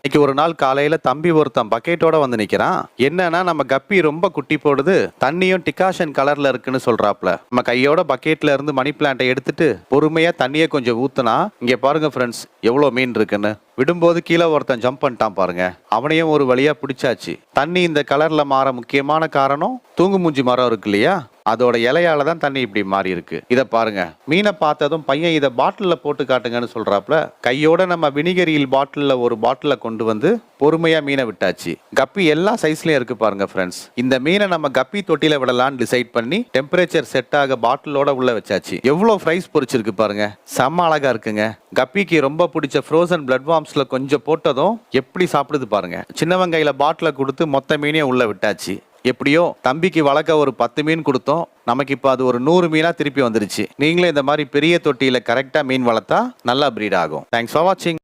இன்னைக்கு ஒரு நாள் காலையில தம்பி ஒருத்தன் பக்கெட்டோட வந்து நிக்கிறான். என்னன்னா நம்ம கப்பி ரொம்ப குட்டி போடுது, தண்ணியும் டிகாஷன் கலர்ல இருக்குன்னு சொல்றாப்ல. நம்ம கையோட பக்கெட்ல இருந்து மணி பிளான்ட்டை எடுத்துட்டு பொறுமையா தண்ணியை கொஞ்சம் ஊத்துனா, இங்க பாருங்க ஃப்ரெண்ட்ஸ் எவ்வளவு மீன் இருக்குன்னு. விடும்போது கீழே ஒருத்தன் ஜம்ப் பண்ணிட்டான் பாருங்க. அவனையும் ஒரு வழியா பிடிச்சாச்சு. தண்ணி இந்த கலர்ல மாற முக்கியமான காரணம் தூங்கு மூஞ்சி மரம் இருக்கு இல்லையா, அதோட இலையால தான் தண்ணி இப்படி மாறி இருக்கு. இத பாருங்க. மீனை பார்த்ததும் பையன் இதை பாட்டில்ல போட்டு காட்டுங்கன்னு சொல்றாப்ல. கையோட நம்ம வினிகரியில் பாட்டில்ல ஒரு பாட்டில கொண்டு வந்து பொறுமையா மீனை விட்டாச்சு. கப்பி எல்லா சைஸ்லயும் இருக்கு பாருங்க ஃப்ரெண்ட்ஸ். இந்த மீனை நம்ம கப்பி தொட்டில விடலான்னு டிசைட் பண்ணி டெம்பரேச்சர் செட் ஆக பாட்டிலோட உள்ள வச்சாச்சு. எவ்வளவு ஃப்ரைஸ் பொரிச்சிருக்கு பாருங்க, செம்ம அழகா இருக்குங்க. கப்பிக்கு ரொம்ப பிடிச்ச ஃப்ரோசன் பிளட் வார்ம்ஸ்ல கொஞ்சம் போட்டதும் எப்படி சாப்பிடுது பாருங்க. சின்னவன் கையில பாட்டில கொடுத்து மொத்த மீனையும் உள்ள விட்டாச்சு. எப்படியோ தம்பிக்கு வளர்க்க ஒரு 10 மீன் கொடுத்தோம். நமக்கு இப்போ அது ஒரு 100 மீனா திருப்பி வந்துருச்சு. நீங்களே இந்த மாதிரி பெரிய தொட்டியில கரெக்டா மீன் வளர்த்தா நல்லா பிரீட் ஆகும். தேங்க்ஸ் ஃபார் வாட்சிங்.